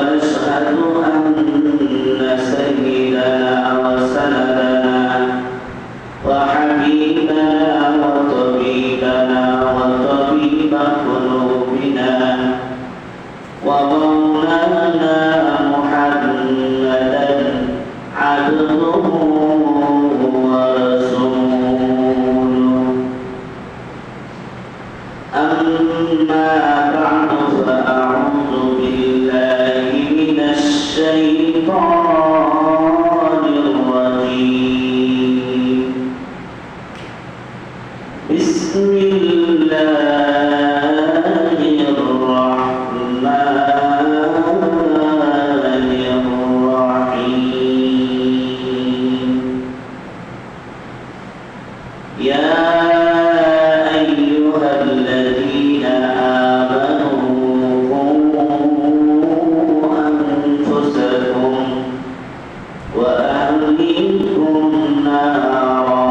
ونشهد أن سيدنا وسندنا وحبيبنا وطبيبنا وطبيب قلوبنا ومولانا محمدا عبده ورسوله أما بعد فأعوذ بالله من الشيطان الرجيم بسم الله الرحمن الرحيم يا أيها الذين آمنوا قوا أنفسكم وأهليكم نارا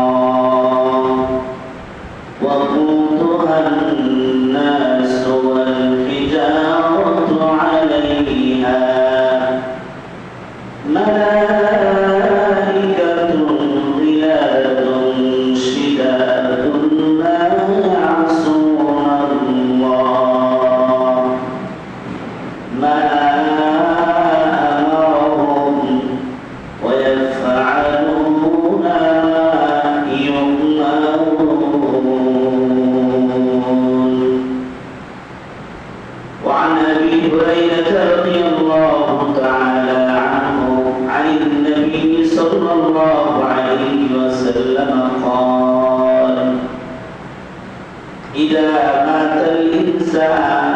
وقودها الناس والحجارة عليها ملائكة غلاظ شداد لا يعصون الله ما أمرهم ويفعلون ما يؤمرون. وعن أبي هريرة رضي الله تعالى عنه عن النبي صلى الله عليه وسلم قال: إذا مات الإنسان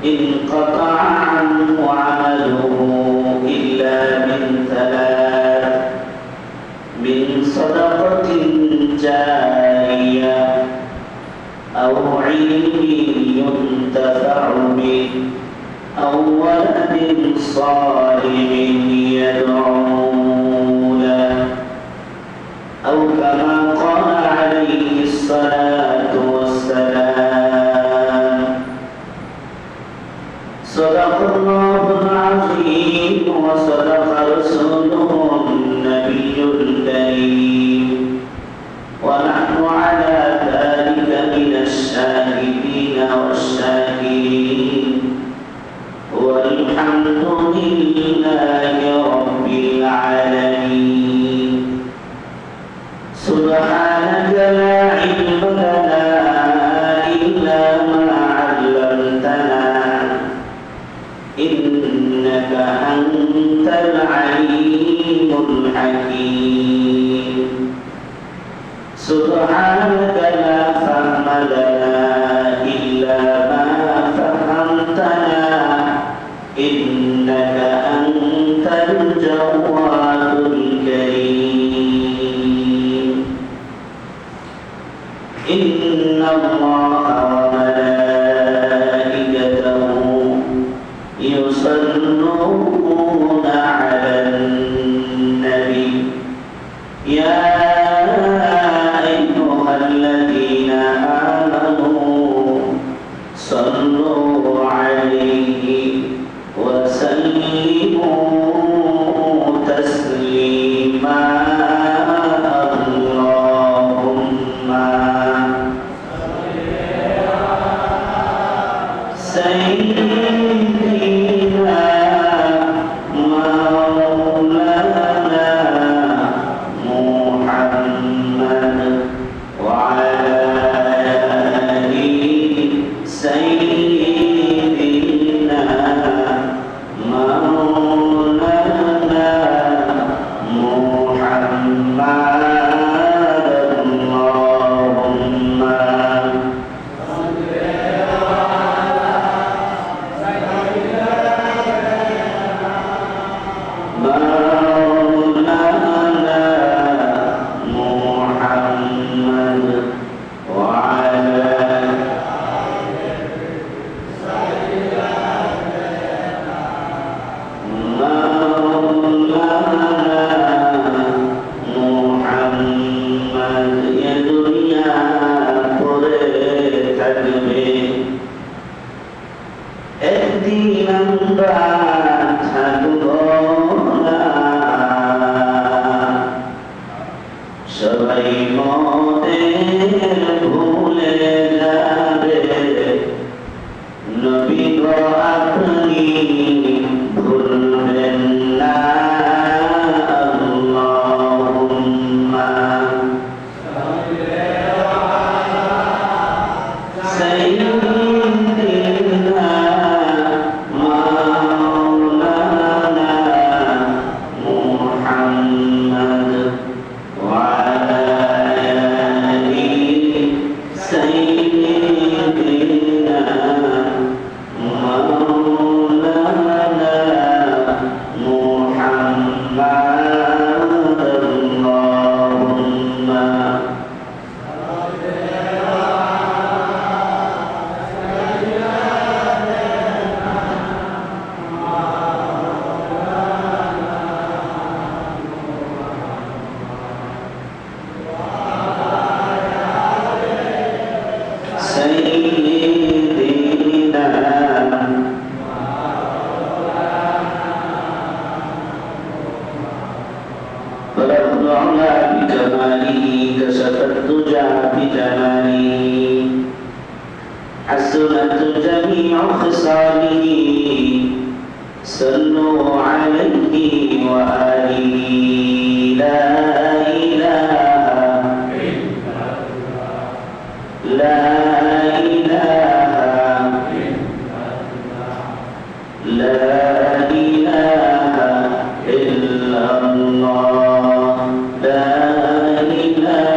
انقطع عنه عمله إلا من ثلاث: من صدقة جارية أو علم ينتفع به أو ولد صالح يدعو له أو كما قال عليه الصلاة والسلام. صدق الله العظيم وصدق رسوله النبي الكريم ونحن على ذلك من الشاهدين والشاكرين والحمد لله رب العالمين. سبحانك لا علم لنا إلا ما علمتنا إنك أنت العليم الحكيم. سبحانك لا فهم لنا إلا ما فهمتنا إنك أنت الجواد الكريم. إن الله وملائكته يصلون على النبي يا أيها الذين آمنوا صلوا عليه وسلموا تسليما. اللهم صل على সেদিন আমরা থাকব না, সবাই মোদের ভুলে যাবে, নবী গো আপনি ভুলবেন না। আল্লাহুম্মা সাইয়্যিদিনা মাওলানা মুহাম্মদ ওয়া আলা আলি সাইয়্যিদিনা মাওলানা মুহাম্মদ। আল্লাহুম্মা سيدنا فلفظ علا بكماله كشف الدجى بجماله حسنت جميع خصاله صلوا عليه وآله لا إله لا إله لا إله إلا الله لا إله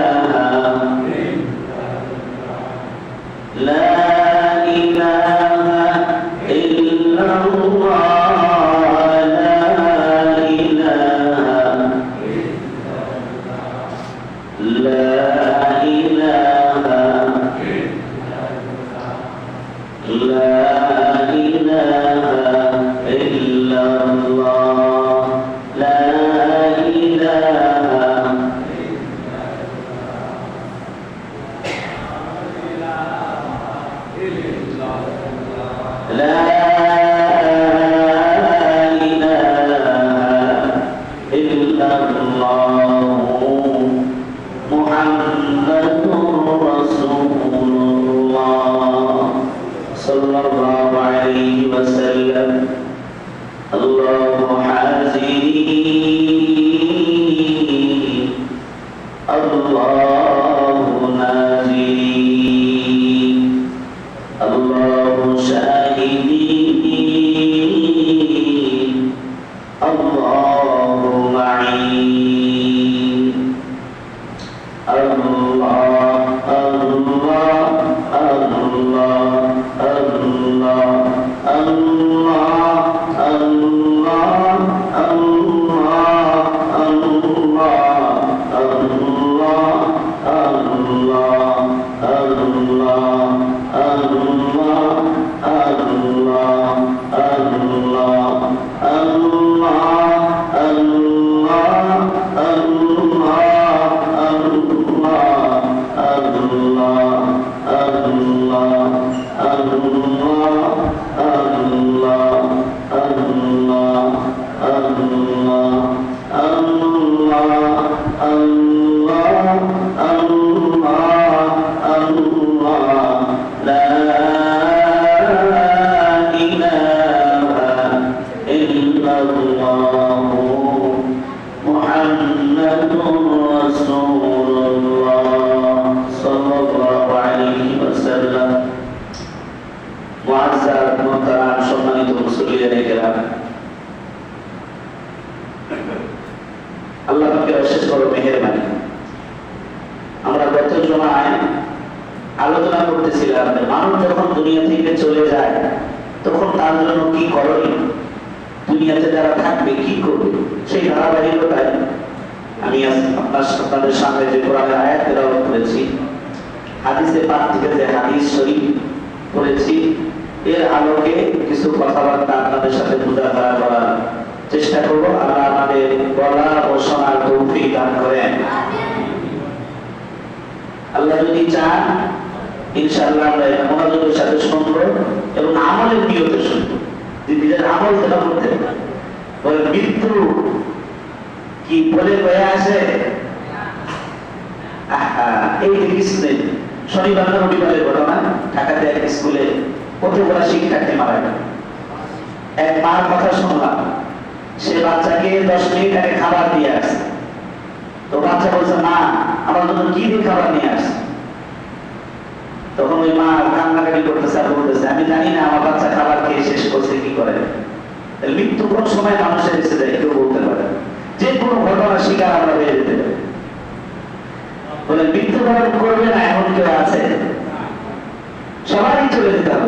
لا إله إلا الله لا إله لا إله لا إله إلا الله لا إله لا إله إلا الله محمد رسول الله صلى الله عليه وسلم الله حازري الله ناظري الله شاهدي الله معي الله الله الله الله الله الله আল্লাহ পাকের অশেষ বড় মেহেরবানি। আমরা গত জুমায় আলোচনা করতেছিলাম মানুষ যখন দুনিয়া থেকে চলে যায় তখন তার জন্য কি করণীয়, দুনিয়াতে যারা থাকবে কি করবে, সেই ধারাবাহিকতায় আমি আপনাদের সামনে যে কোরআনের আয়াত তেলাওয়াত করেছি, হাদিসে পাক থেকে যে হাদিস শরীফ পড়েছি, এর আলোকে কিছু কথাবার্তা আপনাদের সাথে মুজাহারা করার চেষ্টা করব। আল্লাহ আমাদের বলা ও শোনার তৌফিক দান করেন। আল্লাহ যদি চান ইনশাআল্লাহ আমরা মনোযোগের সাথে শুনবো এবং আমলের নিয়তে শুনবো। নিজের আমল যেটা করতে বলে মৃত্যু কি বলে বয়ে আসে। এই কিছু নেই। শনিবার রবিবারের ঘটনা, ঢাকাতে এক স্কুলে কতগুলো শিক্ষার্থী মারা গেল। এক মার কথা শুনলাম, সে বাচ্চাকে 10 মিনিট আগে খাবার দিয়ে আসছে। তো বাচ্চা বলছে, মা আমার জন্য কি দিয়ে খাবার নিয়ে আসছে? তখন ওই মা কান্নাকাটি করতেছে আর বলতেছে, আমি জানি না আমার বাচ্চা খাবার খেয়ে শেষ করছে কি করে। মৃত্যু কোন সময় মানুষের এসে যায় কেউ বলতে পারে। যে কোনো ঘটনার শিকার আমরা হয়ে যেতে পারি। বলে মৃত্যুবরণ করবে না এমন কেউ আছে? সবারই চলে যেতে হবে,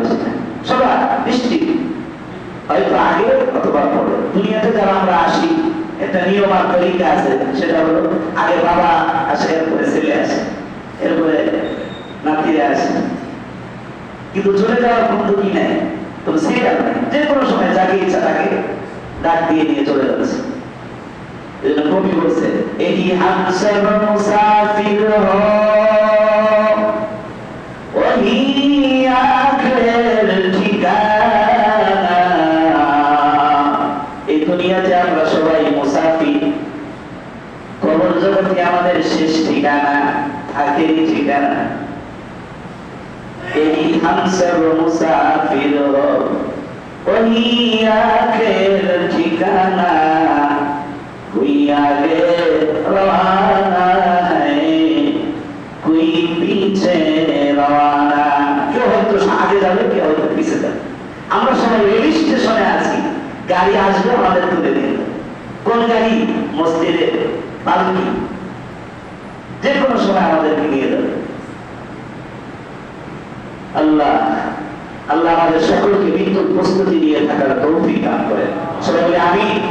সবার দৃষ্টি হয়তো আগে অথবা পরে। দুনিয়াতে যারা আমরা আসি একটা নিয়ম আর তরিকা আছে, সেটা হলো আগে বাবা আসে, এরপরে ছেলে আসে, এরপরে নাতিরা আসে। কিন্তু চলে যাওয়ার কোনো কি নাই, তবে সেটা নাই, যে কোনো সময় যাকে ইচ্ছা তাকে ডাক দিয়ে নিয়ে চলে যাচ্ছে। এজন্য কবি বলছে, এই হামসর মুসাফির হো ওহি আখের ঠিকানা। এই দুনিয়াতে আমরা সবাই মুসাফির, কবর জগতে আমাদের শেষ ঠিকানা, আখেরি ঠিকানা। এই হামসর মুসাফির হো ওহি আখের ঠিকানা। कोई आगे रवाना है कोई पीछे रवाना। কেউ হয়তো আগে যাবে, কেউ হয়তো পিছে যাবে। আমরা সবাই রেল স্টেশনে আছি, গাড়ি আসবে আমাদের তুলে দিয়ে। কোন গাড়ি? মসজিদে পালকি, যে কোনো সময় আমাদেরকে নিয়ে যাবে। আল্লাহ আল্লাহ আমাদের সকলকে মৃত্যুর প্রস্তুতি নিয়ে থাকার তৌফিক দান করেন। সবাই বলে আমিন।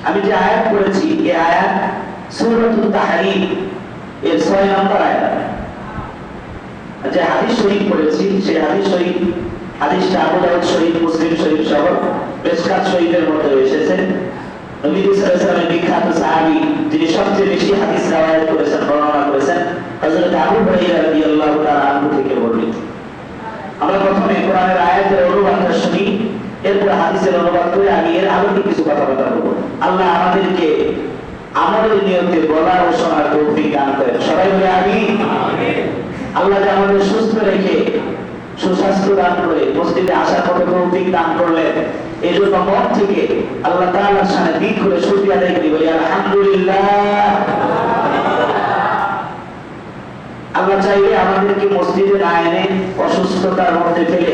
আমি যে আয়াত পড়েছি, এই আয়াত সূরাতুত তাহরীম এর 6 নম্বর আয়াত। যে হাদিস শরীফ পড়েছি, সেই হাদিস শরীফ, হাদিসটা আবু দাউদ শরীফ, মুসলিম শরীফ সহ মিশকাত শরীফের মধ্যে এসেছে। নবী সাল্লাল্লাহু আলাইহি ওয়াসাল্লামের বিখ্যাত সাহাবী, যিনি সবচেয়ে বেশি হাদিস রওয়ায়াত করেছেন, বর্ণনা করেছেন, হযরত আবু হুরায়রা রাদিয়াল্লাহু তাআলা আনহু থেকে বর্ণিত। আমরা প্রথমে কোরআনের আয়াতের অনুবাদটা শুনি, এরপর হাদিসের অনুবাদ করে আমি এর আলোকে কিছু কথা বলবো। আল্লাহ আমাদেরকে আমাদের নিয়তে বলার ও শোনার তৌফিক দান করেন। সবাই বলে আমিন। আল্লাহ যে আমাদের সুস্থ রেখে সুস্বাস্থ্য দান করে মসজিদে আসার পথে তৌফিক দান করলেন, এই জন্য মন থেকে আল্লাহ তাআলার সামনে দিক করে শুকরিয়া আদায় করি, বলি আলহামদুলিল্লাহ। আল্লাহ চাইলে আমাদেরকে মসজিদে না এনে অসুস্থতার মধ্যে ফেলে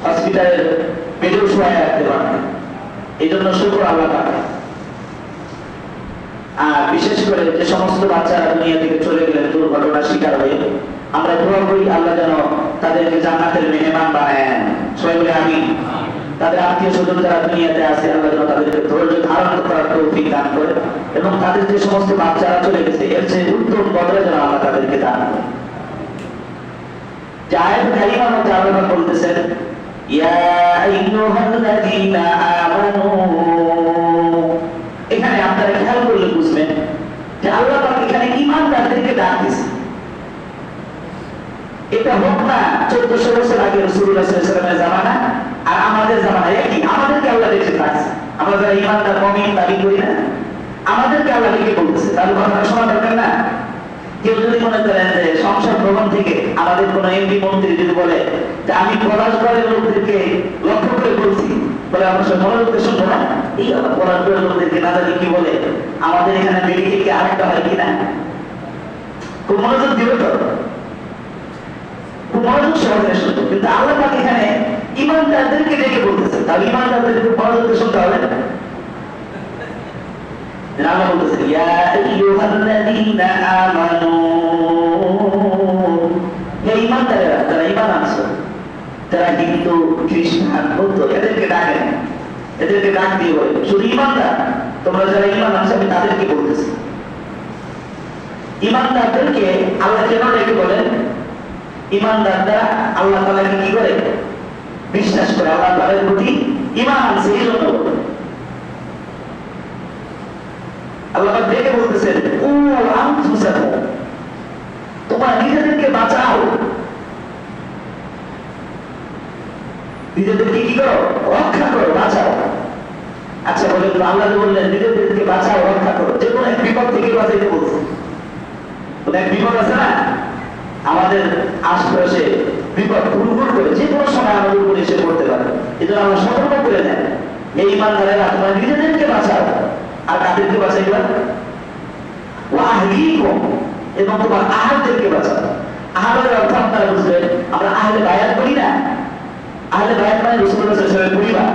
হসপিটালের বেডেও শুয়ে রাখতে পারবেন। এই জন্য শুকর আল্লাহ তাআলা। আর বিশেষ করে যে সমস্ত বাচ্চারা দুনিয়া থেকে চলে গেলেন দুর্ঘটনার শিকার হয়ে, আমরা দোয়া করি আল্লাহ যেন তাদেরকে জান্নাতের মেহমান বানায়। সবাই বলে আমিন। তাদের আত্মীয় স্বজন যারা দুনিয়াতে আছে, আল্লাহ যেন তাদেরকে ধৈর্য ধারণ করার তৌফিক দান করে, এবং তাদের যে সমস্ত বাচ্চারা চলে গেছে এর চেয়ে উত্তম বদলে যেন আল্লাহ তাদেরকে দান করে। যে আয়াত কারিমার মধ্যে আল্লাহ বলতেছেন, ইয়া আইয়ুহাল্লাযীনা আমানু। এখানে আপনারা খেয়াল করলে বুঝবেন যে আল্লাহ পাক এখানে ঈমানদারদেরকে ডাক দিয়েছেন। এটা হোক না 1400 বছর আগে রাসূলুল্লাহ সাল্লাল্লাহু আলাইহি ওয়াসাল্লামের জামানা আর আমাদের জামানা একই। আমাদেরকে আল্লাহ ডেকে ডাকছে। আমরা যারা ঈমানদার মুমিন দাবি করি না, আমাদেরকে আল্লাহ ডেকে বলতেছে। তাহলে কথা শোনা দরকার না? কেউ যদি মনে করেন যে সংসদ ভবন থেকে আমাদের কোন এমপি মন্ত্রী যদি বলে যে আমি পলাশগড়ের লোকদেরকে লক্ষ্য করে বলছি, বলে আমরা সব মনোযোগ দিয়ে শুনবো না, এই আবার পলাশগড়ের লোকদেরকে না জানি কি বলে, আমাদের এখানে মেডিকেল কি আরেকটা হয় কিনা, খুব মনোযোগ দিবে তো, খুব মনোযোগ সহকারে শুনবো। কিন্তু আল্লাহ পাক এখানে ঈমানদারদেরকে ডেকে বলতেছে, তাহলে ঈমানদারদেরকে খুব মনোযোগ দিয়ে শুনতে হবে। আল্লাহ বলতেছে, ইয়া আইয়ুহাল্লাযীনা আমানু। হে ঈমানদারেরা, যারা ঈমান আনছো, যারা হিন্দু খ্রিস্টান বৌদ্ধ, এদেরকে ডাকেন, এদেরকে ডাক দিয়ে বলে শুধু ঈমানদার, তোমরা যারা ঈমান আনছো আমি তাদেরকে বলতেছি। ঈমানদারদেরকে আল্লাহ কেন ডেকে বলেন? ঈমানদাররা আল্লাহ তাআলাকে কি করে? বিশ্বাস করে, আল্লাহ তাআলার প্রতি ঈমান আনছে, এই জন্য আল্লাহ ডেকে বলতেছেন, ও আনফুসাকুম, তোমরা নিজেদেরকে বাঁচাও। নিজেদেরকে কি করো? রক্ষা করো, বাঁচাও। আচ্ছা বলে তো আল্লাহ বললেন নিজেদেরকে বাঁচাও, রক্ষা করো, যে কোনো এক বিপদ থেকে বাঁচাইতে বলছে। কোনো এক বিপদ আছে না আমাদের আশপাশে, বিপদ হুড় করে যে কোনো সময় আমাদের উপরে এসে পড়তে পারে, এই জন্য আমরা সতর্ক করে দেন এই ইমানদারেরা তোমরা নিজেদেরকে বাঁচাও। আর কাদেরকে বাঁচাইবা? ওয়াহলিকুম, এবং তোমার আহলদেরকে বাঁচাও। আহলের অর্থ আপনারা বুঝবেন, আমরা আহলে বায়াত করি না, আহলে বায়াত মানে রাসূলুল্লাহ সাল্লাল্লাহু আলাইহি ওয়াসাল্লামের পরিবার।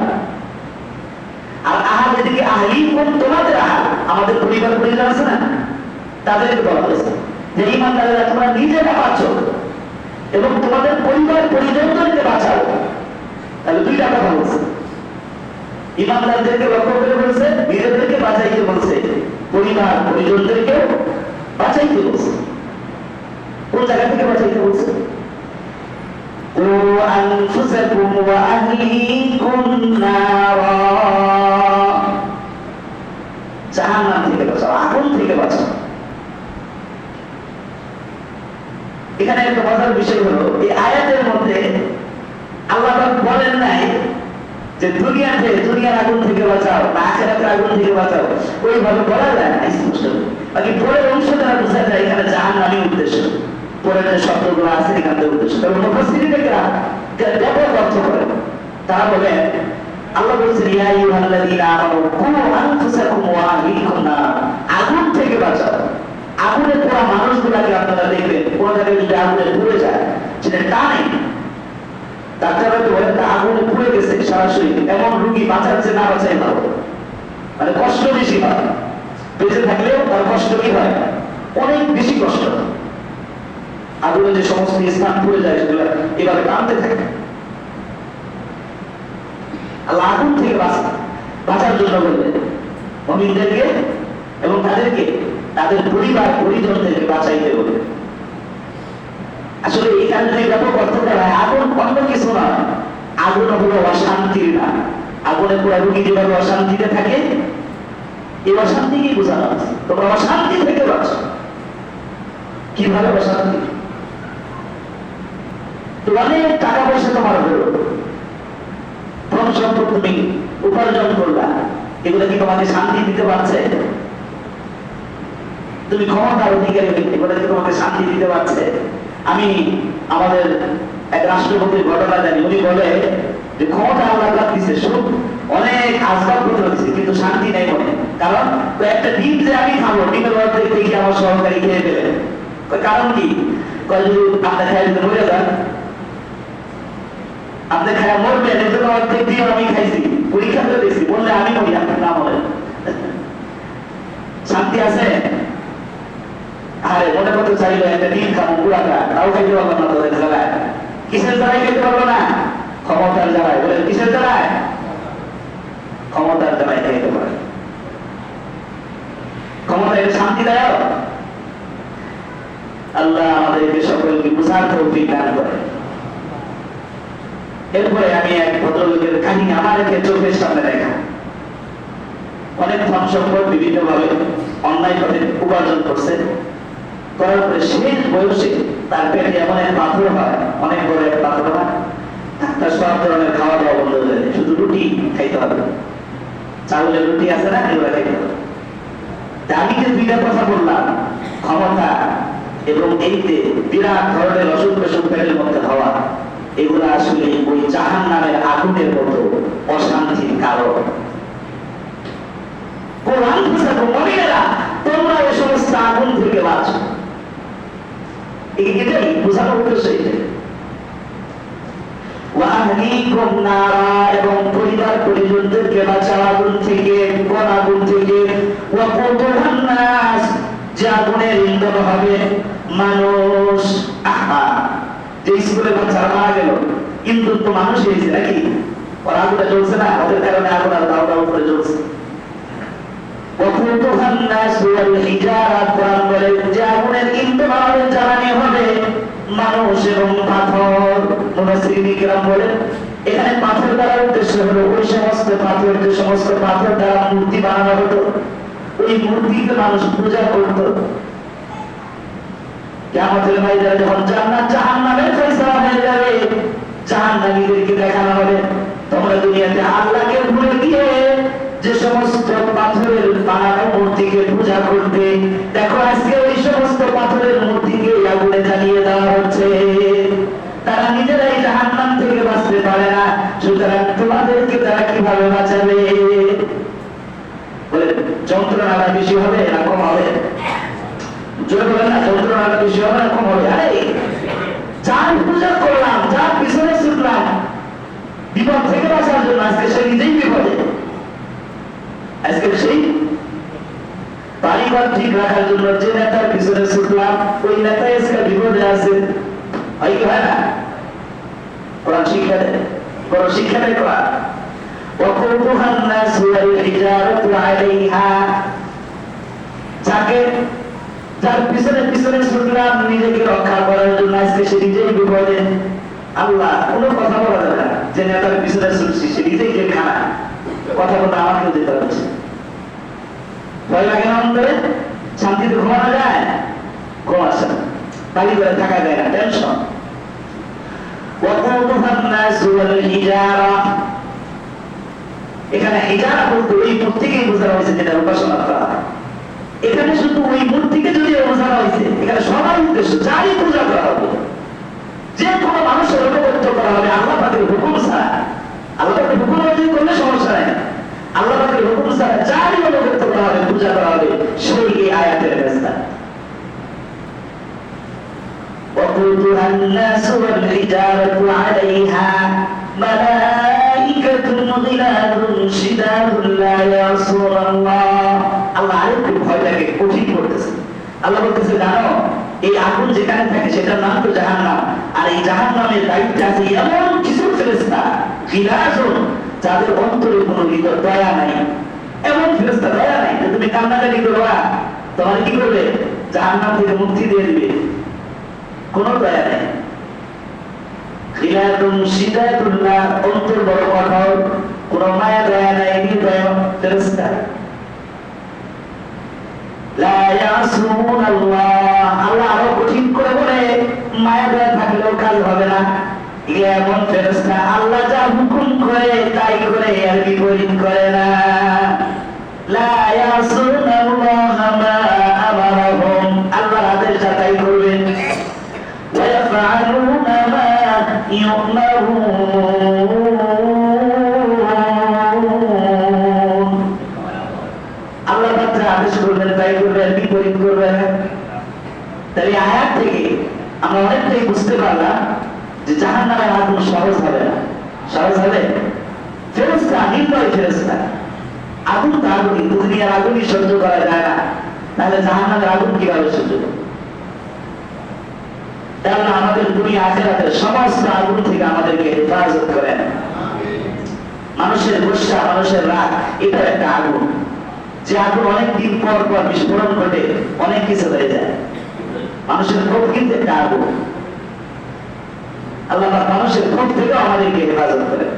আর আহল এদিকে আহলিকুম তোমাদের আহল, আমাদের পরিবার পরিজন আছে না, তাদেরকে বলা হয়েছে যে ইমানদারেরা তোমরা নিজেরা বাঁচো এবং তোমাদের পরিবার পরিজনদেরকে বাঁচাও। তাহলে দুইটা কথা বলছে, ইমানদারদেরকে লক্ষ্য করে বলছে, নিজেদেরকে বাঁচাইতে বলছে, পরিবার পরিজনদেরকেও বাঁচাইতে বলছে। কোন জায়গা থেকে বাঁচাইতে বলছে? ও আনফুসাকুম ওয়া আহলিকুম নারা, জাহান্নাম থেকে বাঁচাও, আগুন থেকে বাঁচাও। এখানে একটা মজার বিষয় হলো, এই আয়াতের মধ্যে আল্লাহ পাক বলেন নাই যে দুনিয়ার আগুন থেকে বাঁচাও না আখিরাতের আগুন থেকে বাঁচাও, ওইভাবে বলা যায় না স্পষ্ট। বাকি পরের অংশ দ্বারা বোঝা যায় এখানে জাহান্নামের উদ্দেশ্য, পরের যে শব্দগুলো আছে এখানে উদ্দেশ্য। তবে মুফাসসিরিনেরা ব্যাপক অর্থ করেন, তারা বলেন আল্লাহ বলছেন ইয়া আইয়ুহাল্লাযীনা আমানু কু আনফুসাকুম ওয়া আহলিকুম নার, আগুন থেকে বাঁচাও। আগুনে পোড়া মানুষগুলাকে আপনারা দেখবেন, কোনো জায়গায় যদি আগুনে পুড়ে যায় সেটা টানে, ডাক্তাররা তো বলেন আগুনে পুড়ে গেছে সরাসরি, এমন রোগী বাঁচাচ্ছে না বাঁচাই ভালো, মানে কষ্ট বেশি হয়, বেঁচে থাকলেও তার কষ্ট কি হয়? অনেক বেশি কষ্ট। আগুনে যে সমস্ত স্থান পুড়ে যায় সেগুলো এভাবে টানতে থাকে। আল্লাহ আগুন থেকে বাঁচার জন্য বললেন মুমিনদেরকে এবং তাদেরকে তাদের পরিবার পরিজনদেরকে বাঁচাইতে হবে। আসলে এখানে যদি ব্যাপক অর্থ করা হয়, আগুন অন্য কিছু নয়, আগুন হলো অশান্তির না। আগুনে পুরো রোগী যেভাবে অশান্তিতে থাকে, এই অশান্তিকেই বোঝানো আছে, তোমরা অশান্তি থেকে বাঁচো। কিভাবে অশান্তি? তো অনেক টাকা পয়সা তোমার হলো, ধন সম্পদ তুমি উপার্জন করলা, এগুলো কি তোমাকে শান্তি দিতে পারছে? তুমি ক্ষমতার অধিকারী, এগুলো কি তোমাকে শান্তি দিতে পারছে? আমি আমাদের এক রাষ্ট্রপতির ঘটনা জানি, উনি বলে যে ক্ষমতা আল্লাহ দিচ্ছে, সুখ অনেক আসবাবপত্র দিচ্ছে, কিন্তু শান্তি নেই মনে। কারণ একটা ডিম যে আমি খাবো, ডিমের মধ্যে দেখি আমার সহকারী খেয়ে ফেলে, কারণ কি? যদি আপনার খাই যদি মরে যান, আপনি খায় মরবেন, এর জন্য অর্ধেক ডিম আমি খাইছি, পরীক্ষা করে দিয়েছি, বললে আমি মরি, আপনার না মরে, শান্তি আছে? আরে মনে করতে চাইলে একটা ডিম খাবো পুরাটা, তাও খাইতে পারবো না। তোদের জ্বালায় কিসের জ্বালায় খেতে পারবো না? ক্ষমতার জ্বালায়। বলে কিসের জ্বালায়? ক্ষমতার জ্বালায় খেতে পারে। ক্ষমতা এটা শান্তিদায়ক? আল্লাহ আমাদেরকে সকলকে বুঝার তৌফিক দান করে। এরপরে আমি এক ভদ্রলোকের কাহিনী আমার চোখের সামনে দেখা। অনেক ধন সম্পদ বিভিন্ন ভাবে অন্যায় পথে উপার্জন করছে, করার পরে শেষ বয়সে তার পেটে এমন এক পাথর হয়, অনেক বড় এক পাথর হয়, তার সব ধরনের খাওয়া দাওয়া বন্ধ হয়ে যায়, শুধু রুটি খাইতে হবে, চাউলের রুটি আছে না, এগুলো খাইতে হবে। আমি যে দুইটা কথা বললাম, ক্ষমতা এবং এই যে বিরাট ধরনের অসুখ বিসুখ পেটের মধ্যে হওয়া, এগুলো আসলে ওই জাহান্নামের আগুনের মতো অশান্তির কারণ। তোমরা এই সমস্ত আগুন থেকে বাঁচো, এটাই বোঝানোর উদ্দেশ্য। এবং পরিবার পরিজনদেরকে বাঁচাও আগুন থেকে। কোন আগুন থেকে? যে আগুনের ইন্ধন হবে মানুষ। যে স্কুলের বাচ্চারা মারা গেল, ইন্ধন তো মানুষ হয়েছে নাকি? ওর আগুনটা জ্বলছে না, ওদের কারণে আগুন আর দাও দাও করে জ্বলছে। যে আগুনের ইন্ধন হবে, জ্বালানি হবে মানুষ এবং পাথর। বলেন এখানে পাথর দ্বারা উদ্দেশ্য হলো ওই সমস্ত পাথর, যে সমস্ত পাথর দ্বারা মূর্তি বানানো হতো, ওই মূর্তিকে মানুষ পূজা করত। কিয়ামতের ময়দানে যখন জান্নাত জাহান্নামের ফয়সালা হয়ে যাবে, জাহান্নামীদেরকে দেখানো হবে তোমরা দুনিয়াতে আল্লাহকে ভুলে গিয়ে যে সমস্ত পাথরের বানানো মূর্তিকে পূজা করতে, দেখো আজকে ওই সমস্ত পাথরের মূর্তিকে আগুনে জ্বালিয়ে দেওয়া হচ্ছে। তারা নিজেরাই জাহান্নাম থেকে বাঁচতে পারে না, সুতরাং তোমাদেরকে তারা কিভাবে বাঁচাবে? বলে যন্ত্রণাটা বেশি হবে না কম হবে? জোরে বলেন না, যন্ত্রণাটা বেশি হবে না কম হবে? আরে যার পূজা করলাম, যার পিছনে ছুটলাম বিপদ থেকে বাঁচার জন্য, আজকে সে নিজেই বিপদে। আজকে সেই পরিবার ঠিক রাখার জন্য যে নেতার পিছনে ছুটলাম, ওই নেতা আজকে বিপদে আছে। হয় কি হয় না? কোরআন শিক্ষা দেয়, বড় শিক্ষা দেয় কোরআন। وقودها الناس والحجارة عليها, যার পিছনে পিছনে ছুটলাম নিজেকে রক্ষা করার জন্য, আজকে সে নিজেই বিপদে। আল্লাহ কোনো কথা বলা যাবে না, যে নেতার পিছনে ছুটছি সে নিজেই যে খানা কথা বলতে আমাকেও দিতে হচ্ছে। ভয় লাগে না অন্তরে? শান্তিতে ঘুমানো যায়? ঘুম আসে না, বাড়ি করে থাকা যায় না, টেনশন। وقودها الناس والحجارة, এখানে হিজারা বলতে ওই মূর্তিকেই বোঝানো হয়েছে যেটা উপাসনা করা হয়। এখানে শুধু ওই মূর্তিকে যদি বোঝানো হয়েছে, এখানে সবার উদ্দেশ্য যারই পূজা করা হবে, যে কোনো মানুষের অনুগত্য করা হবে আল্লাহ পাকের হুকুম ছাড়া। আল্লাহ পাকের হুকুম অনুযায়ী করলে সমস্যা নেই, আল্লাহ পাকের হুকুম ছাড়া যারই অনুগত্য করা হবে, পূজা করা হবে, সেই এই আয়াতের ব্যবস্থা। وقودها الناس والحجارة عليها ملائكة غلاظ شداد لا يعصون الله. আল্লাহ আরেকটু ভয়টাকে কঠিন করতেছে। আল্লাহ বলতেছে, জানো এই আগুন যেখানে থাকে সেটার নাম তো জাহান্নাম, আর এই জাহান্নামের দায়িত্বে আছে এমন কিছু ফেরেশতা গিলাজুন, যাদের অন্তরে কোনো দয়া নাই। এমন ফেরেশতা দয়া নাই যে তুমি কান্নাকাটি করবা, তোমার কি করবে? জাহান্নাম থেকে মুক্তি দিয়ে দিবে। কোনো দয়া নেই। খিলাতুন শিদাতুল্লাহ, অন্তর বড় কঠোর, কোনো মায়া দয়া নাই, নির্দয় ফেরেশতা। লা ইয়াসুন আল্লাহ, আল্লাহ আরো কঠিন করে বলে, মায়া দয়া থাকলেও কাজ হবে না। এমন ফেরেশতা আল্লাহ যা হুকুম করে তাই করে, আর বিপরীত করে না। লা ইয়াসুন আল্লাহ মা আমারহুম, আল্লাহর আদেশ যাতাই করবেন। ويفعلون ما يؤمرون, আল্লাহ তাআলা আদেশ করবেন তাই করবেন, বিপরীত করবেন। তাই আয়াত থেকে আমরা অনেকটাই বুঝতে পারলাম যে জাহান্নামের আগুন সহজ হবে না। সহজ হবে? ফেরেশতা নির্দয় ফেরেশতা, আগুন তো আগুনই, দুনিয়ার আগুনই সহ্য করা যায় না, তাহলে জাহান্নামের আগুন কিভাবে সহ্য করবে? তাহলে আমাদের দুনিয়া আখিরাতের সমস্ত আগুন থেকে আমাদেরকে হেফাজত করেন। মানুষের গোসা, মানুষের রাগ, এটা একটা আগুন, যে আগুন অনেকদিন পর পর বিস্ফোরণ ঘটে অনেক কিছু হয়ে যায়। মানুষের ক্ষোভ কিন্তু একটা আগুন। আল্লাহ মানুষের ক্ষোভ থেকে আমাদেরকে হেফাজত করেন।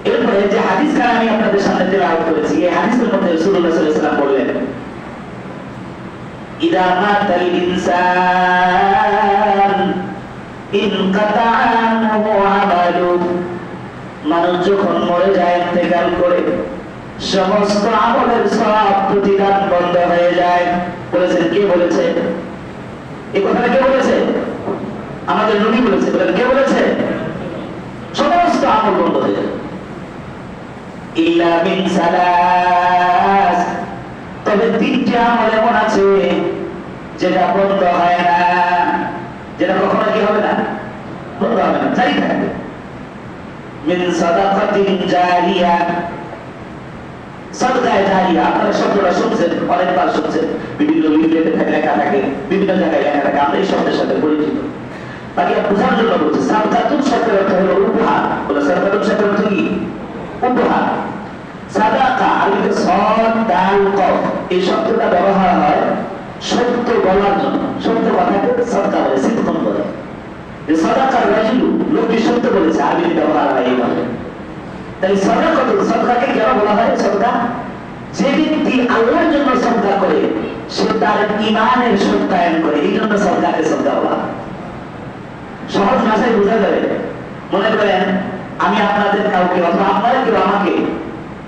এরপরে যে হাদিসটা আমি আপনাদের সামনে তেলাওয়াত করেছি, এই হাদিসের মধ্যে রাসূলুল্লাহ সাল্লাল্লাহু আলাইহি ওয়াসাল্লাম বললেন, ইদা মাতাল ইনসান ইনকাতা আনহু আমালু, মানুষ যখন মরে যায়, ইন্তেকাল করে, সমস্ত আমলের সব প্রতিদান বন্ধ হয়ে যায়। বলেছেন কে? বলেছে এই কথাটা কে বলেছে? আমাদের নবী বলেছে। বলেন কে বলেছে? সমস্ত আমল বন্ধ হয়ে যায়। ইল্লা মিন সালাস, তবে তিনটি আমল এমন আছে যেটা বন্ধ হয় না, যেটা কখনো কি হবে না? বন্ধ হবে না, জারি থাকবে। মিন সাদাকাতিন জারিয়া, সাদকা জারিয়া, আপনারা শব্দটা শুনছেন, অনেকবার শুনছেন, বিভিন্ন লিফলেটে লেখা থাকে, বিভিন্ন জায়গায় লেখা থাকে, আমরা এই শব্দের সাথে পরিচিত। তাকে বোঝার জন্য বলছে, সাদাকাতুন শব্দের অর্থ হলো উপহার। বলে সাদাকাতুন শব্দের অর্থ কি? উপহার। সাদাকা আরবিতে সাদ দাল কফ, এই শব্দটা ব্যবহার হয় সত্য বলার জন্য। সত্য কথাকে সাদকা বলে, সিদকুন বলে। যে সাদাকার রাজুলু, লোকটি সত্য বলেছে, আরবিতে ব্যবহার হয় এইভাবে। তাই সাদাকাতুন, সাদকাকে কেন বলা হয় সাদকা? যে ব্যক্তি আল্লাহর জন্য সাদকা করে সে তার ঈমানের সত্যায়ন করে, এই জন্য সাদকাকে সাদকা বলা। সহজ ভাষায় বোঝা যাবে। মনে করেন আমি আপনাদের কাউকে অথবা আপনারা কেউ আমাকে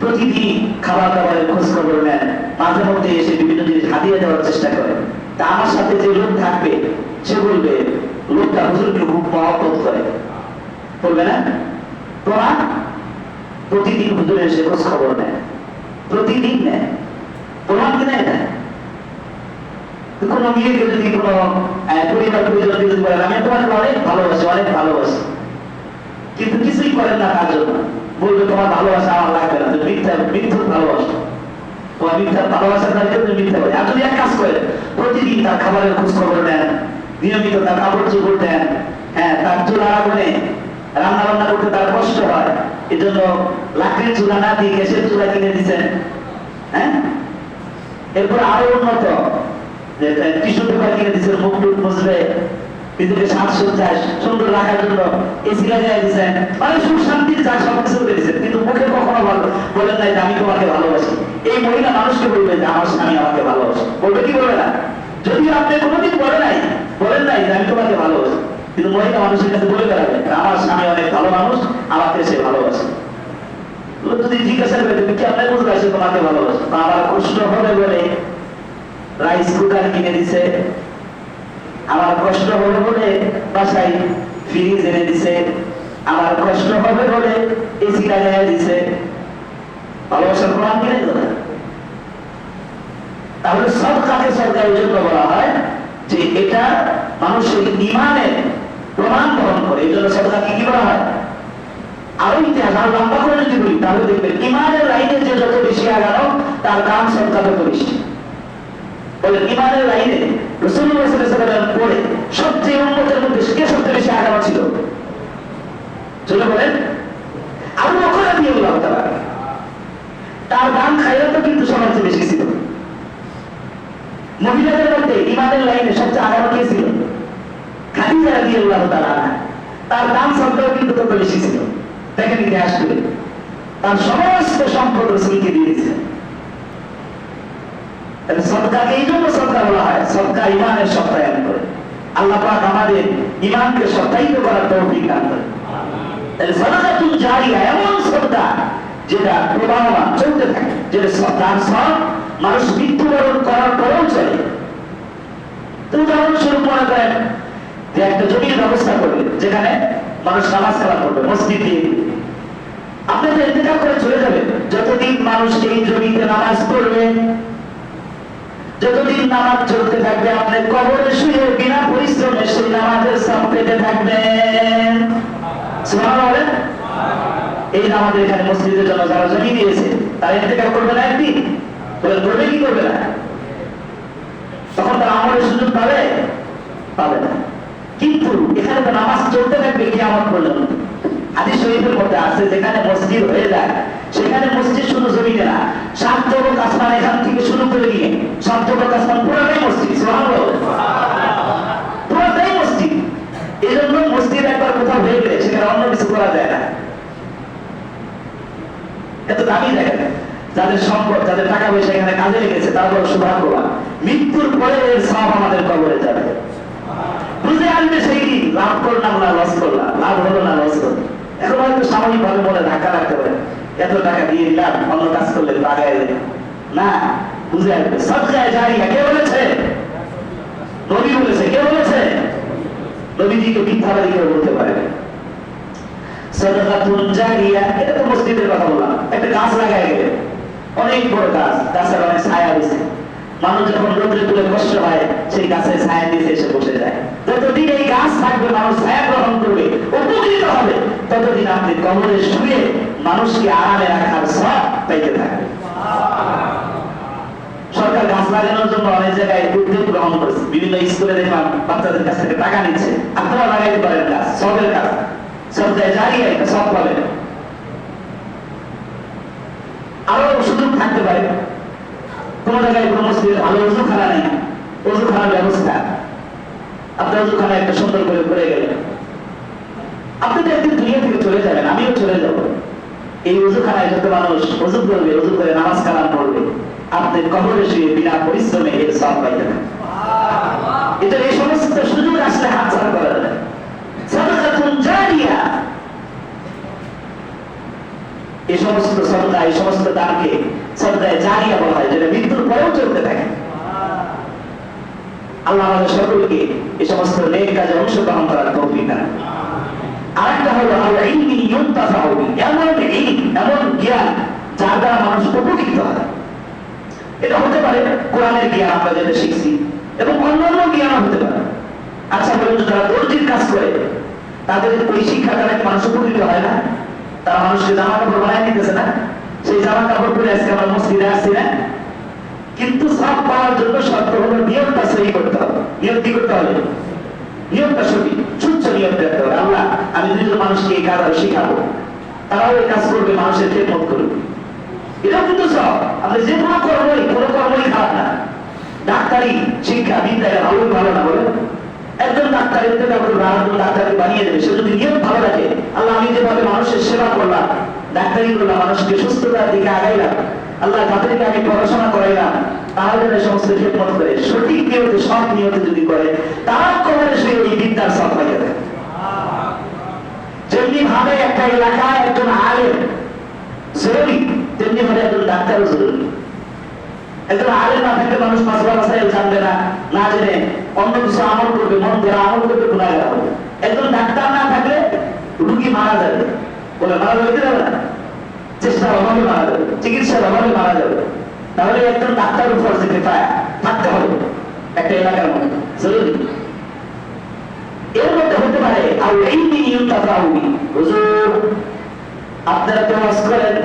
প্রতিদিন খাবার দাবারের খোঁজ খবর নেন, মাঝে মধ্যে এসে বিভিন্ন জিনিস হাতিয়ে দেওয়ার চেষ্টা করে, তা আমার সাথে যে লোক থাকবে সে বলবে লোকটা হুজুরকে খুব মহব্বত করে, বলবে না? প্রমাণ, প্রতিদিন হুজুরে এসে খোঁজ খবর নেয়, প্রতিদিন নেয়, প্রমাণ কি নেয় না? কোনো মেয়েকে যদি কোনো পরিবার পরিজন যদি বলেন আমি তোমাকে অনেক ভালোবাসি, অনেক ভালোবাসি, কিন্তু কিছুই করেন না তার জন্য, বলবে তোমার ভালোবাসা আমার লাগবে না, তুমি মিথ্যুক ভালোবাসো, তোমার মিথ্যা ভালোবাসার দাঁড়িয়ে তুমি মিথ্যা বলে। আর যদি এক কাজ করেন, প্রতিদিন তার খাবারের খোঁজ খবর নেন, নিয়মিত তার কাপড় চোপড় দেন, হ্যাঁ তার চুলা আগুনে রান্না বান্না করতে তার কষ্ট হয়, এই জন্য লাকড়ির চুলা না দিয়ে গ্যাসের চুলা কিনে দিচ্ছেন, হ্যাঁ এরপর আরো উন্নত যে টিস্যু পেপার কিনে দিচ্ছেন, মুখ টুক মুছবে, ভিতরে সাজসজ্জায় সুন্দর রাখার জন্য এসি লাগাই দিচ্ছেন, মানে সুখ শান্তির যা সবকিছু করে দিচ্ছেন, কিন্তু মুখে কখনো বলেন নাই যে আমি তোমাকে ভালোবাসি। এই মহিলা মানুষকে বলবে যে আমার স্বামী আমাকে ভালোবাসে, বলবে কি বলবে না? যদি আপনি কোনোদিন বলেন নাই যে আমি তোমাকে ভালোবাসি, কিন্তু মহিলা মানুষের কাছে বলে বেড়াবে আমার স্বামী অনেক ভালো মানুষ, আমাকে সে ভালোবাসে। যদি জিজ্ঞাসা করে তুমি কেমন বুঝবে সে তোমাকে ভালোবাসে, আমার কষ্ট হবে বলে রাইস কুকার কিনে দিছে, আমার কষ্ট হবে বলে বাসায় ফ্রিজ এনে দিছে, আমার কষ্ট হবে বলে এসি লাগাই দিছে, ভালোবাসার প্রমাণ কিনে দিল। তাহলে সদকাকে সরকার এই জন্য বলা হয় যে এটা মানুষের ইমানের প্রমাণ বহন করে, এই জন্য সদকাকে কি বলা হয়? আরো ইতিহাস আরো লম্বা করে যদি বলি তাহলে দেখবেন ইমানের লাইনে যে যত বেশি আগানো তার দাম সদকা তত বেশি। বলেন ইমানের লাইনে রাসূলুল্লাহ সাল্লাল্লাহু আলাইহি ওয়াসাল্লাম পরে সবচেয়ে উম্মতের মধ্যে কে সবচেয়ে বেশি আগানো ছিল? চলে বলেন আবু বকর রাদিয়াল্লাহু তাআলা, তার দাম খায়রাতও কিন্তু সবার চেয়ে বেশি ছিল। মহিলাদের মধ্যে ইমানের লাইনে সবচেয়ে আগানো কে ছিল? খাদিজা রাদিয়াল্লাহু তাআলা, তার দাম সদকাও কিন্তু তত বেশি ছিল। দেখেন ইতিহাস করে তার সমস্ত সম্পদ রাসূলকে দিয়েছে। সদকাকে এই জন্য সদকা বলা হয়, সদকা ইমানের সত্যায়ন করে। আল্লাহ পাক আমাদের ইমানকে সত্যায়িত করার তৌফিক দান করেন। তাহলে সাদাকাতুল জারিয়া এমন সদকা যেটা প্রবাহমান চলতে থাকে, যেটা তার সব মানুষ মৃত্যুবরণ করার পরেও চলে। তো উদাহরণস্বরূপ মনে করেন যে একটা জমির ব্যবস্থা করবে যেখানে মানুষ নামাজ কালাম করবে, মসজিদ দিয়ে আপনি তো ইন্তেকাল করে চলে যাবেন, যতদিন মানুষ এই জমিতে নামাজ পড়বে, যতদিন নামাজ চলতে থাকবে, আপনি কবরে শুয়ে বিনা পরিশ্রমে সেই নামাজের সব পেতে থাকবেন। সুবহানাল্লাহ বলেন। এই আমাদের এখানে মসজিদের জন্য যারা জমি দিয়েছে তারা ইন্তেকাল করবে না একদিন, বলে করবে কি করবে না? তখন তারা আমলের সুযোগ পাবে না। কিন্তু এখানে তো নামাজ চলতে থাকবে কিয়ামত পর্যন্ত। হাদিস শরীফের মধ্যে আছে যেখানে মসজিদ হয়ে যায় সেখানে মসজিদ শুধু জমিতে না, সাত জগৎ আসমান এখান থেকে শুরু করে নিয়ে সাত জগৎ আসমান পুরোটাই মসজিদ। সুবহানাল্লাহ, পুরোটাই মসজিদ। এই জন্য মসজিদ একবার কোথাও হয়ে গেলে সেখানে অন্য কিছু করা যায় না, এত দামি দেখেন। যাদের সম্পদ, যাদের টাকা পয়সা এখানে কাজে লেগেছে তারা বড় সৌভাগ্যবান, মৃত্যুর পরে এর সব আমাদের কবরে যাবে। বুঝে আসবে সেই দিন লাভ করলাম না লস করলাম, লাভ হলো না লস হলো। এখন হয়তো সাময়িক ভাবে মনে ধাক্কা রাখতে পারে, এত টাকা দিয়ে দিলাম অন্য কাজ করলে আগায় না, বুঝে আসবে। সদকায়ে জারিয়া কে বলেছে? নবী বলেছে। কে বলেছে? নবীজিকে মিথ্যাবাদী কেউ বলতে পারে না। সাদাকাতুল জারিয়া, এটা তো মসজিদের কথা বললাম। একটা গাছ লাগায় গেলে অনেক বড় গাছ, গাছের অনেক ছায়া দিয়েছে, মানুষ যখন রোদে তুলে কষ্ট হয় সেই গাছের ছায়া দিতে এসে বসে যায়। যতদিন এই গাছ থাকবে মানুষ ছায়া গ্রহণ করবে, উপকৃত হবে, ততদিন আপনি কবরে শুয়ে মানুষকে আরামে রাখার সব পাইতে থাকবে। সরকার গাছ লাগানোর জন্য অনেক জায়গায় উদ্যোগ গ্রহণ করেছে, বিভিন্ন স্কুলে দেখলাম বাচ্চাদের কাছ থেকে টাকা নিচ্ছে, আপনারা লাগাইতে পারেন গাছ, সবের কাজ, সদকায়ে জারিয়া, এটা সব পাবেন। আরো সুযোগ থাকতে পারে, কোন জায়গায় কোন মসজিদে ভালো ওযুখানা নেই, ওযুখানার ব্যবস্থা, আপনার ওযুখানা একটা সুন্দর করে করে গেলেন, আপনি তো একদিন দুনিয়া থেকে চলে যাবেন, আমিও চলে যাব। এই ওযুখানায় যত মানুষ ওযু করবে, ওযু করে নামাজ কালাম পড়বে, আপনি কবরে শুয়ে বিনা পরিশ্রমে এর সওয়াব পাইবেন। এটা এই সমস্ত সুযোগ আসলে হাতছাড়া করা যায়। সাদাকাতুন জারিয়া, এই সমস্ত সদকা, এই সমস্ত দানকে সদকায়ে জারিয়া বলা হয়, যেটা মৃত্যুর পরেও চলতে থাকে। আল্লাহ আমাদের সকলকে এই সমস্ত নেক কাজে অংশগ্রহণ করার তৌফিক দান। আরেকটা হলো আল ইলমি ইউনতাফাউ বিহি, এমন ইলম, এমন জ্ঞান যার দ্বারা মানুষ উপকৃত হয়। এটা হতে পারে কোরআনের জ্ঞান আমরা যেটা শিখছি, এবং অন্যান্য জ্ঞানও হতে পারে। আচ্ছা বলুন, যারা দর্জির কাজ করে তাদের ওই শিক্ষা দ্বারা মানুষ উপকৃত হয় না? তারা মানুষকে জামা কাপড় বানায় নিতেছে না? সেই জামা কাপড় পরে আজকে আমরা মসজিদে আসছি না? কিন্তু সব পাওয়ার জন্য শর্ত হলো নিয়মটা সহি করতে হবে। নিয়ম কি করতে হবে? নিয়মটা সঠিক, সুচ্ছ নিয়ম করতে হবে। আল্লাহ, আমি যদি মানুষকে এই কাজ শিখাবো, তারাও এই কাজ করবে, মানুষের খেদমত করবে, এটাও কিন্তু সব। আপনি যে কোনো কর্মই খারাপ না। ডাক্তারি শিক্ষা বিদ্যায় ভালো না বলে একজন ডাক্তারের থেকে ডাক্তারি বানিয়ে দেবে, সে যদি নিয়ম ভালো রাখে। আল্লাহ, আমি যেভাবে মানুষের সেবা করলাম, ডাক্তারি করলাম, মানুষকে সুস্থতার দিকে আগাইলাম, আল্লাহ তাদেরকে আমি পড়াশোনা করাইলাম, তাহলে সমস্ত খেদমত করে সঠিক নিয়তে, সৎ নিয়তে যদি করে, তার কবরে সে ওই বিদ্যার সব হয়ে যাবে। যেমনি ভাবে একটা এলাকায় একজন আলেম জরুরি, তেমনি ভাবে একজন ডাক্তারও জরুরি। একজন আলেম না থাকলে মানুষ মাসলা মাসাইল জানবে না, না জেনে অন্য কিছু আমল করবে, মন ধরে আমল করবে, গুনাহগার হবে। একজন ডাক্তার না থাকলে রোগী মারা যাবে, বলে মারা যাবে না, চেষ্টার অভাবে মারা যাবে, চিকিৎসার অভাবে মারা যাবে। তাহলে একজন ডাক্তার উপর যেতে পায় থাকতে হবে একটা এলাকার মধ্যে জরুরি। এর মধ্যে হতে পারে আর এই হুজুর আপনারা তো ওয়াজ করেন,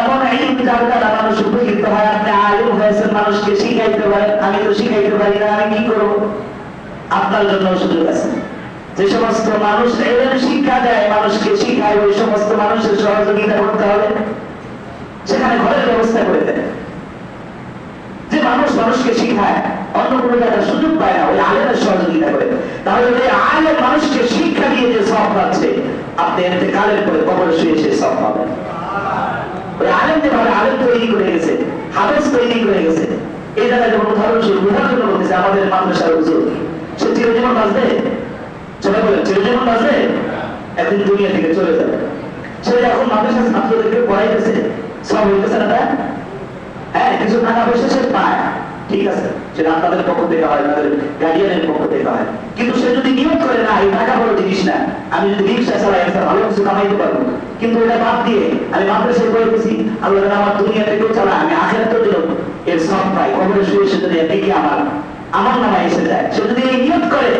এমন ইলম যার দ্বারা মানুষ উপকৃত হয়, আপনি আলেম হয়েছেন, মানুষকে শিখাইতে পারেন, আমি তো শিখাইতে পারি না, আমি কি করব? আপনার জন্য সুযোগ আছে। যে সমস্ত মানুষ ইলম শিক্ষা দেয়, মানুষকে শিখায়, ওই সমস্ত মানুষের সহযোগিতা করতে হবে। সেখানে ঘরের ব্যবস্থা করে দেয়। যে মানুষ মানুষকে শিখায়, অন্য কোনো জায়গায় সুযোগ পায় না, ওই আলেমের সহযোগিতা করে। তাহলে ওই আলেম মানুষকে শিক্ষা দিয়ে যে সব পাচ্ছে, আপনি ইন্তেকালের পরে কবরে শুয়ে সে সব পাবেন। ওই আলেম যেভাবে আলেম তৈরি করে গেছে, হাফেজ তৈরি করে গেছে, এই জায়গায় যেমন উদাহরণস্বরূপ বোঝার জন্য বলতেছে, আমাদের মাদ্রাসার হুজুর, সে চিরজীবন বাঁচবে? সবাই বলেন চিরজীবন বাঁচবে? একদিন দুনিয়া থেকে চলে যাবে। সে এখন মাদ্রাসার ছাত্রদেরকে পড়াইতেছে, সব হইতেছে না? হ্যাঁ, কিছু টাকা পয়সা সে পায়, ঠিক আছে, সেটা আপনাদের পক্ষ থেকে হয়, তাদের গার্ডিয়ানের পক্ষ থেকে হয়। কিন্তু সে যদি নিয়োগ করে না, এই টাকা বড় জিনিস না, আমি যদি রিক্সা চালাই একটা ভালো কিছু কামাইতে পারবো, কিন্তু এটা বাদ দিয়ে আমি মাদ্রাসায় পড়েছি, আল্লাহ আমার দুনিয়া থেকেও চালা, আমি আখিরাতেও দিল, এর সব পাই, কবরে শুয়ে সে যদি এদিকে আমার নামে এসে যায়, সে যদি এই নিয়োগ করে,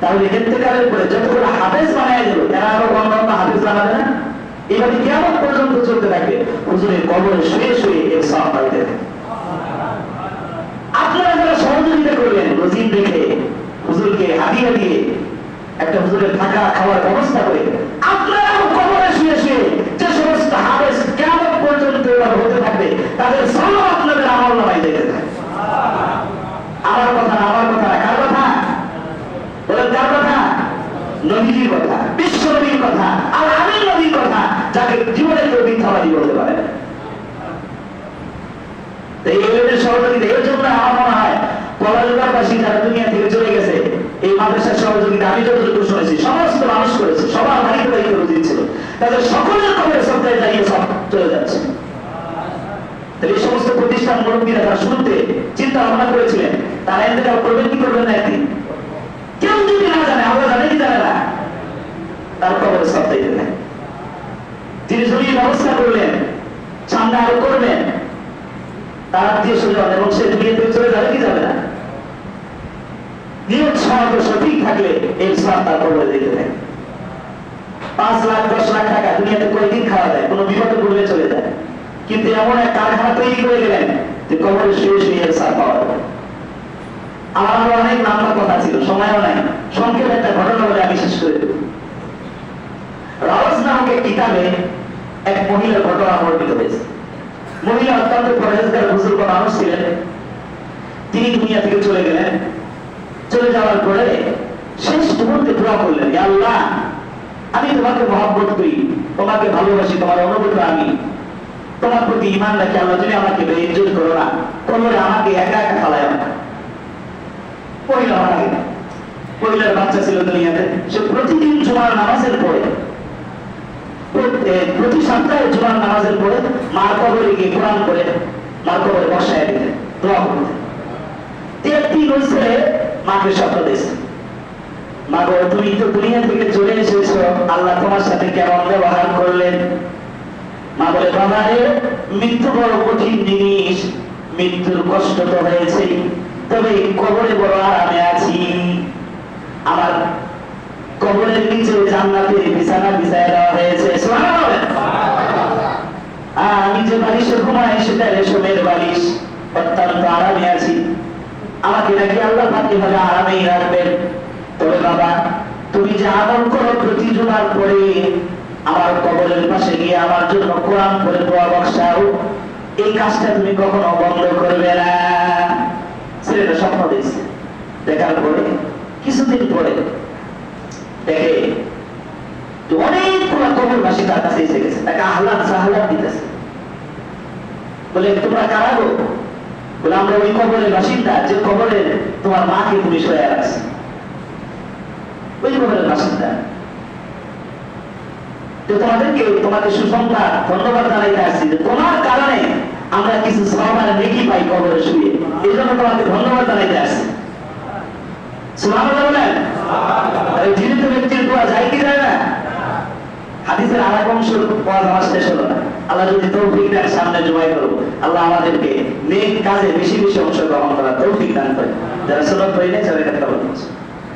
তাহলে ইন্তেকালের পরে যতগুলো হাফেজ বানায় গেল, এরা আরো অন্য হাফেজ বানাবে না? এইভাবে কিয়ামত পর্যন্ত চলতে থাকবে, হুজুরের কবরে শুয়ে শুয়ে এর সব পাইতে থাকে। আপনারা যারা সহযোগিতা করবেন, রসিদ রেখে হুজুরকে হাদিয়া দিয়ে একটা হুজুরের থাকা খাওয়ার ব্যবস্থা করে, আপনারা কবরে শুয়ে শুয়ে যে সমস্ত হাফেজ কিয়ামত পর্যন্ত হতে থাকবে, তাদের সব আপনাদের আমল নামায় যেতে থাকে। আমার কথা না, কার কথা বলেন? কার কথা? নবীজির কথা, বিশ্ব নবীর কথা, আর আমির নবীর কথা, যাকে জীবনে কেউ মিথ্যাবাদী বলতে পারে। এই এলেমের সহযোগিতা, এর জন্য আমার মনে হয় পলাশবাসী যারা দুনিয়া থেকে চলে গেছে, এই মাদ্রাসার সহযোগিতা আমি যতটুকু শুনেছি সমস্ত মানুষ করেছে, সবার বাড়িতে বাড়িতে উচিত ছিল, তাদের সকলের খবরে সপ্তাহে দাঁড়িয়ে সব চলে যাচ্ছে। তাহলে এই সমস্ত প্রতিষ্ঠান মুরব্বীরা তারা শুরুতে চিন্তা ভাবনা করেছিলেন, তারা ইন্তেকাল করবেন কি করবেন না একদিন। কেউ যদি না জানে, আমরা জানি কি জানে না, তার খবরে সপ্তাহে দেয়। যিনি জমির ব্যবস্থা করলেন, সামনে আরো করবেন, তার আত্মীয় স্বজন, এবং সে দুনিয়া থেকে চলে যাবে কি যাবে না? নিয়ত সঠিক থাকলে এই সব তার কবরে দিতে থাকে। 5 লাখ 10 লাখ টাকা দুনিয়াতে কয়েকদিন খাওয়া যায়, কোনো বিপদে পড়লে চলে যায়। কিন্তু এমন এক কারখানা তৈরি করে গেলেন যে কবরে শুয়ে শুয়ে এর সার পাওয়া যাবে। আমার আরো অনেক নাম্বার কথা ছিল, সময়ও নাই, সংক্ষেপে একটা ঘটনা বলে আমি শেষ করে দেব। রাওয়াজ নামক এক কিতাবে এক মহিলার ঘটনা বর্ণিত হয়েছে। মহিলা অত্যন্ত পরহেজগার বুজুর্গ মানুষ ছিলেন। তিনি দুনিয়া থেকে চলে গেলেন। চলে যাওয়ার পরে শেষ মুহূর্তে দোয়া করলেন, ইয়া আল্লাহ, আমি তোমাকে মহব্বত করি, তোমাকে ভালোবাসি, তোমার অনুগত আমি, তোমার প্রতি ঈমান রাখি। আল্লাহ, তুমি আমাকে বেইজ্জত করো না, কবরে আমাকে একা একা ফালায় না। মহিলা মারা গেল। মহিলার বাচ্চা ছিল দুনিয়াতে। সে প্রতিদিন জুমার নামাজের পরে প্রতি সপ্তাহে জুমার নামাজের পরে মার কবরে গিয়ে কোরআন করে মার কবরে বসায় দিতেন, দোয়া করতেন। 3 হয়েছে মাকে স্বপ্ন দিয়েছে, মা গো তুমি তো দুনিয়া থেকে চলে এসেছো, আল্লাহ তোমার সাথে কেমন ব্যবহার করলেন? মা বলে বাবা রে, মৃত্যু বড় কঠিন জিনিস, মৃত্যুর কষ্ট তো হয়েছে, তবে কবরে বড় আরামে আছি। আমার কবরের নিচে জান্নাতের বিছানা বিছায় দেওয়া হয়েছে, আমি যে বালিশে ঘুমাই সেটা রেশমের বালিশ, অত্যন্ত আরামে আছি। আমাকে নাকি আল্লাহ পাক কিভাবে আরামেই রাখবেন। তবে বাবা তুমি যে আমল করো প্রতি জুমার পরে আমার কবরের পাশে গিয়ে আমার জন্য কোরআন পড়ে দোয়া বক্সাও, এই কাজটা তুমি কখনো বন্ধ করবে না। ছেলেটা স্বপ্ন দেখছে, দেখার পরে কিছুদিন পরে দেখে অনেকগুলো কবরবাসী তার কাছে এসে গেছে, তাকে আহ্লাদ সাহলাদ দিতেছে। বলে তোমরা কারা গো? বলে আমরা ওই কবরের বাসিন্দা যে কবরে তোমার মাকে তুমি শোয়া রাখছে, ওই কবরের বাসিন্দা। তো তোমাকে সুসংবাদ ধন্যবাদ জানাইতে আসছি যে তোমার কারণে আমরা কিছু সওয়াব আর নেকি পাই কবরে শুয়ে, এই জন্য তোমাকে ধন্যবাদ জানাইতে আসছি। সুবহানাল্লাহ বলেন। আর জীবিত ব্যক্তির দোয়া যায় কি যায় না? হাদিসের আরেক অংশ ওয়াজ আমার শেষ হলো না। আল্লাহ যদি তৌফিক দেন সামনে জমাই করব, আল্লাহ আমাদেরকে নেক কাজে বেশি বেশি অংশগ্রহণ করার তৌফিক দান করে। যারা সুন্নাত পড়ে নেয় যারা এটা করছে।